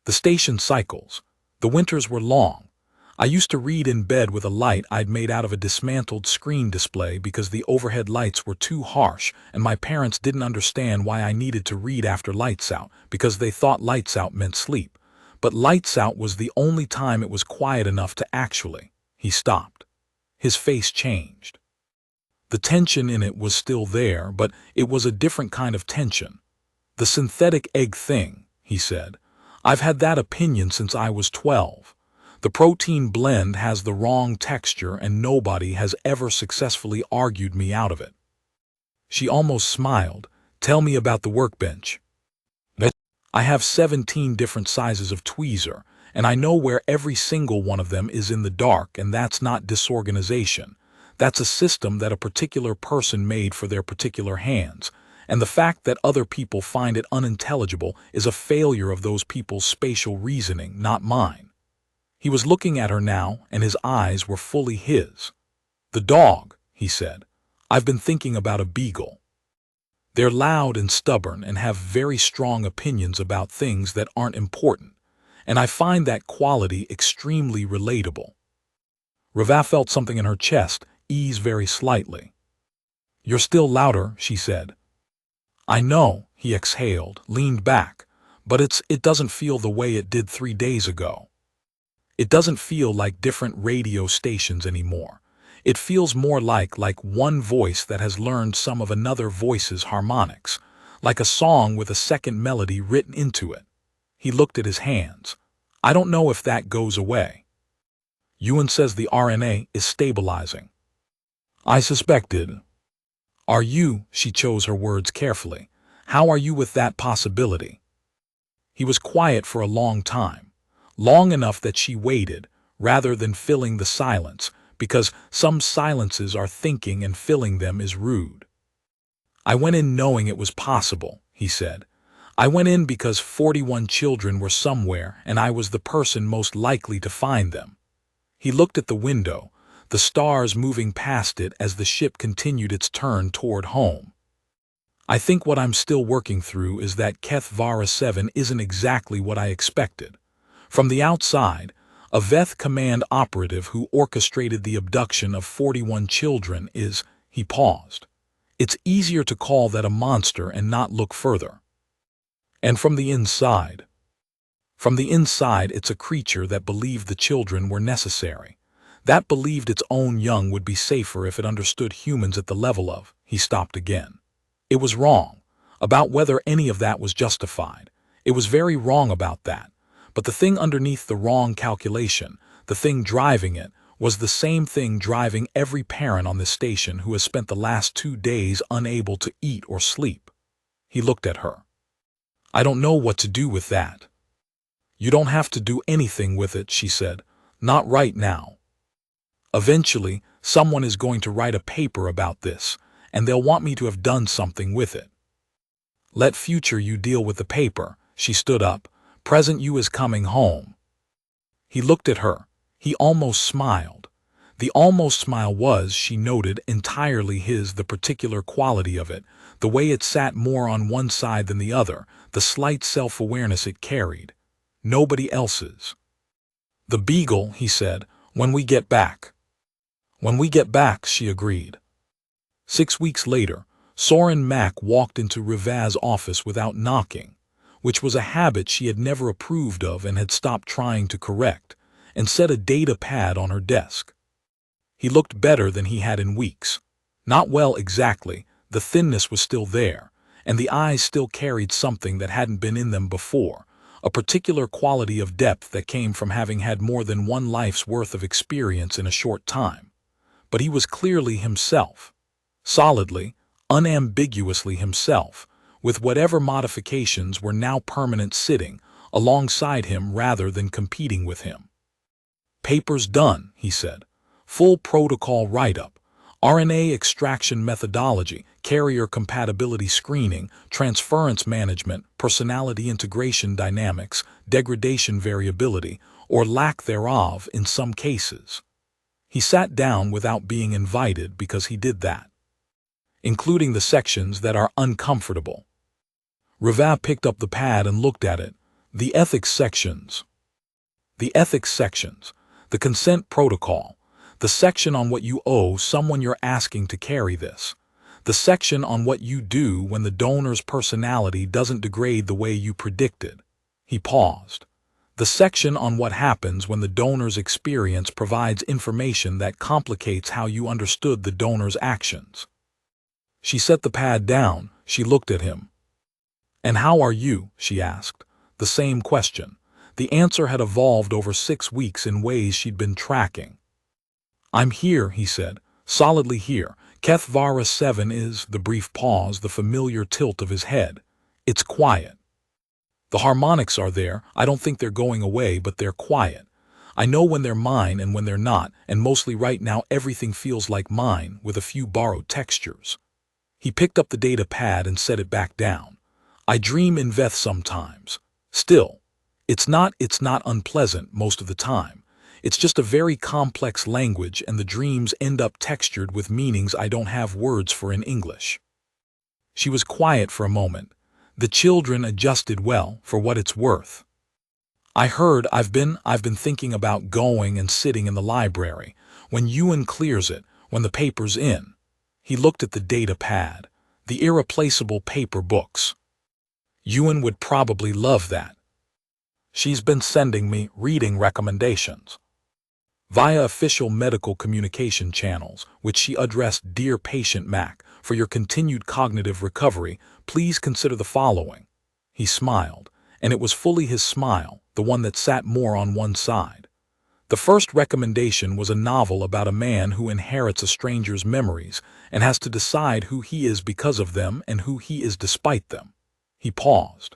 The station cycles. The winters were long. I used to read in bed with a light I'd made out of a dismantled screen display because the overhead lights were too harsh and my parents didn't understand why I needed to read after lights out because they thought lights out meant sleep. But lights out was the only time it was quiet enough to actually. He stopped. His face changed. The tension in it was still there, but it was a different kind of tension. The synthetic egg thing, he said. I've had that opinion since I was 12. The protein blend has the wrong texture and nobody has ever successfully argued me out of it. She almost smiled. Tell me about the workbench. I have 17 different sizes of tweezer, and I know where every single one of them is in the dark, and that's not disorganization. That's a system that a particular person made for their particular hands, and the fact that other people find it unintelligible is a failure of those people's spatial reasoning, not mine. He was looking at her now, and his eyes were fully his. The dog, he said. I've been thinking about a beagle. They're loud and stubborn and have very strong opinions about things that aren't important, and I find that quality extremely relatable. Rava felt something in her chest ease very slightly. You're still louder, she said. I know, he exhaled, leaned back, but it doesn't feel the way it did 3 days ago. It doesn't feel like different radio stations anymore. It feels more like one voice that has learned some of another voice's harmonics, like a song with a second melody written into it. He looked at his hands. I don't know if that goes away. Ewan says the RNA is stabilizing. I suspected. Are you, she chose her words carefully, how are you with that possibility? He was quiet for a long time, long enough that she waited, rather than filling the silence, because some silences are thinking and filling them is rude. I went in knowing it was possible, he said. I went in because 41 children were somewhere and I was the person most likely to find them. He looked at the window, the stars moving past it as the ship continued its turn toward home. I think what I'm still working through is that Keth Vara 7 isn't exactly what I expected. From the outside, a Veth command operative who orchestrated the abduction of 41 children is, he paused. It's easier to call that a monster and not look further. And from the inside? From the inside, it's a creature that believed the children were necessary. That believed its own young would be safer if it understood humans at the level of, he stopped again. It was wrong, about whether any of that was justified. It was very wrong about that. But the thing underneath the wrong calculation, the thing driving it, was the same thing driving every parent on this station who has spent the last 2 days unable to eat or sleep. He looked at her. I don't know what to do with that. You don't have to do anything with it, she said. Not right now. Eventually, someone is going to write a paper about this, and they'll want me to have done something with it. Let future you deal with the paper, she stood up. Present you is coming home. He looked at her. He almost smiled. The almost smile was, she noted, entirely his, the particular quality of it, the way it sat more on one side than the other, the slight self-awareness it carried. Nobody else's. The beagle, he said, when we get back. When we get back, she agreed. 6 weeks later, Soren Mack walked into Rava's office without knocking, which was a habit she had never approved of and had stopped trying to correct, and set a data pad on her desk. He looked better than he had in weeks. Not well exactly, the thinness was still there, and the eyes still carried something that hadn't been in them before, a particular quality of depth that came from having had more than one life's worth of experience in a short time. But he was clearly himself. Solidly, unambiguously himself, with whatever modifications were now permanent sitting alongside him rather than competing with him. "Paper's done," he said. "Full protocol write-up, RNA extraction methodology, carrier compatibility screening, transference management, personality integration dynamics, degradation variability, or lack thereof in some cases." He sat down without being invited because he did that, including the sections that are uncomfortable. Reva picked up the pad and looked at it. The ethics sections. The ethics sections. The consent protocol. The section on what you owe someone you're asking to carry this. The section on what you do when the donor's personality doesn't degrade the way you predicted. He paused. The section on what happens when the donor's experience provides information that complicates how you understood the donor's actions. She set the pad down. She looked at him. "And how are you?" she asked. The same question. The answer had evolved over 6 weeks in ways she'd been tracking. "I'm here," he said, "solidly here. Kethvara 7 is," the brief pause, the familiar tilt of his head. "It's quiet. The harmonics are there. I don't think they're going away, but they're quiet. I know when they're mine and when they're not, and mostly right now everything feels like mine, with a few borrowed textures." He picked up the data pad and set it back down. "I dream in Veth sometimes. Still, it's not unpleasant most of the time. It's just a very complex language, and the dreams end up textured with meanings I don't have words for in English." She was quiet for a moment. The children adjusted well, for what it's worth. "I heard I've been thinking about going and sitting in the library. When Ewan clears it, when the paper's in." He looked at the data pad. The irreplaceable paper books. "Ewan would probably love that. She's been sending me reading recommendations via official medical communication channels, which she addressed, 'Dear Patient Mac, for your continued cognitive recovery, please consider the following.'" He smiled, and it was fully his smile, the one that sat more on one side. The first recommendation was a novel about a man who inherits a stranger's memories and has to decide who he is because of them and who he is despite them. He paused.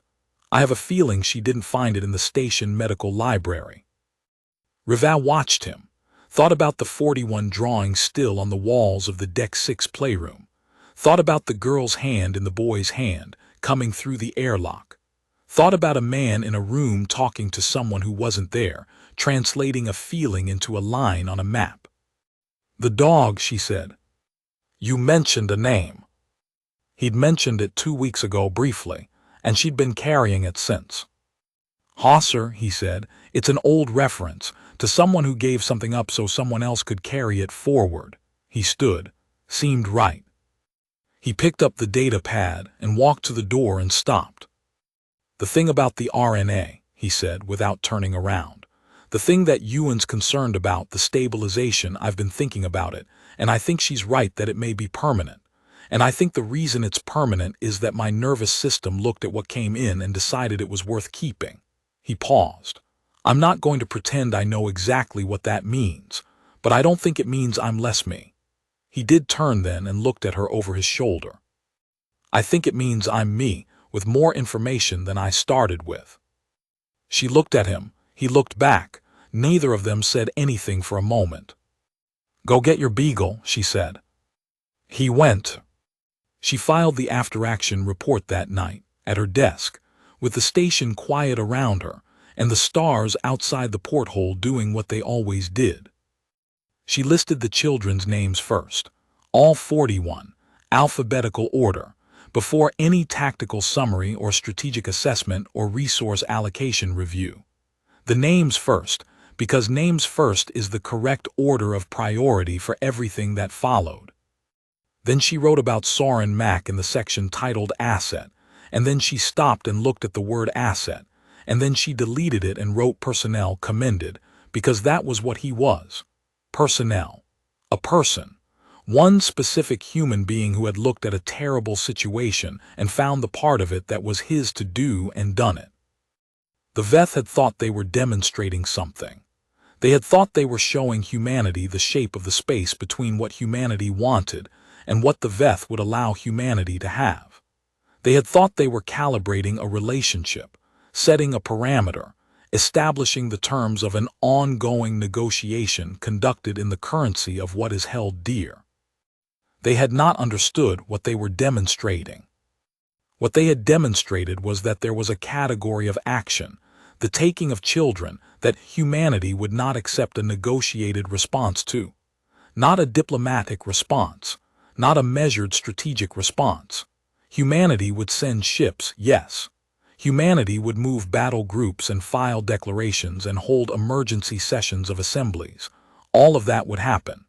"I have a feeling she didn't find it in the station medical library." Reva watched him, thought about the 41 drawings still on the walls of the Deck 6 playroom, thought about the girl's hand in the boy's hand, coming through the airlock, thought about a man in a room talking to someone who wasn't there, translating a feeling into a line on a map. "The dog," she said. "You mentioned a name." He'd mentioned it 2 weeks ago briefly, and she'd been carrying it since. "Hosser," he said. "It's an old reference to someone who gave something up so someone else could carry it forward." He stood. Seemed right. He picked up the data pad and walked to the door and stopped. "The thing about the RNA," he said without turning around. "The thing that Ewan's concerned about, the stabilization, I've been thinking about it, and I think she's right that it may be permanent. And I think the reason it's permanent is that my nervous system looked at what came in and decided it was worth keeping." He paused. "I'm not going to pretend I know exactly what that means, but I don't think it means I'm less me." He did turn then and looked at her over his shoulder. "I think it means I'm me, with more information than I started with." She looked at him. He looked back. Neither of them said anything for a moment. "Go get your beagle," she said. He went. She filed the after-action report that night, at her desk, with the station quiet around her, and the stars outside the porthole doing what they always did. She listed the children's names first, all 41, alphabetical order, before any tactical summary or strategic assessment or resource allocation review. The names first, because names first is the correct order of priority for everything that followed. Then she wrote about Soren Mack in the section titled Asset, and then she stopped and looked at the word asset, and then she deleted it and wrote personnel commended, because that was what he was. Personnel. A person. One specific human being who had looked at a terrible situation and found the part of it that was his to do and done it. The Veth had thought they were demonstrating something. They had thought they were showing humanity the shape of the space between what humanity wanted and what the Veth would allow humanity to have. They had thought they were calibrating a relationship, setting a parameter, establishing the terms of an ongoing negotiation conducted in the currency of what is held dear. They had not understood what they were demonstrating. What they had demonstrated was that there was a category of action, the taking of children, that humanity would not accept a negotiated response to. Not a diplomatic response, not a measured strategic response. Humanity would send ships, yes. Humanity would move battle groups and file declarations and hold emergency sessions of assemblies. All of that would happen.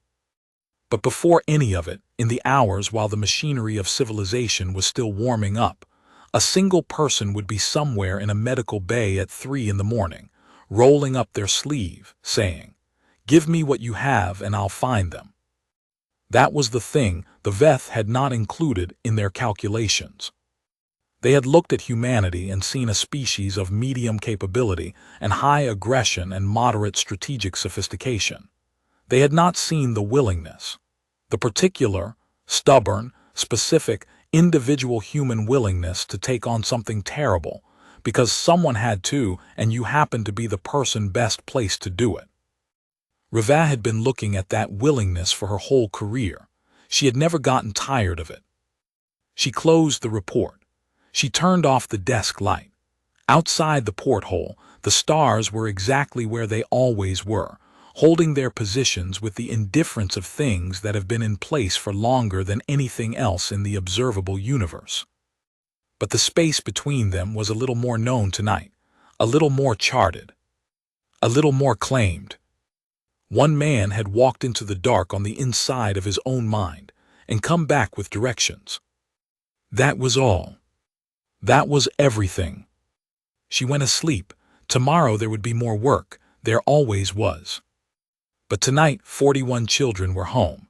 But before any of it, in the hours while the machinery of civilization was still warming up, a single person would be somewhere in a medical bay at 3 in the morning, rolling up their sleeve, saying, "Give me what you have and I'll find them." That was the thing the Veth had not included in their calculations. They had looked at humanity and seen a species of medium capability and high aggression and moderate strategic sophistication. They had not seen the willingness, the particular, stubborn, specific, individual human willingness to take on something terrible because someone had to and you happened to be the person best placed to do it. Riva had been looking at that willingness for her whole career. She had never gotten tired of it. She closed the report. She turned off the desk light. Outside the porthole, the stars were exactly where they always were, holding their positions with the indifference of things that have been in place for longer than anything else in the observable universe. But the space between them was a little more known tonight, a little more charted, a little more claimed. One man had walked into the dark on the inside of his own mind and come back with directions. That was all. That was everything. She went asleep. Tomorrow there would be more work. There always was. But tonight 41 children were home.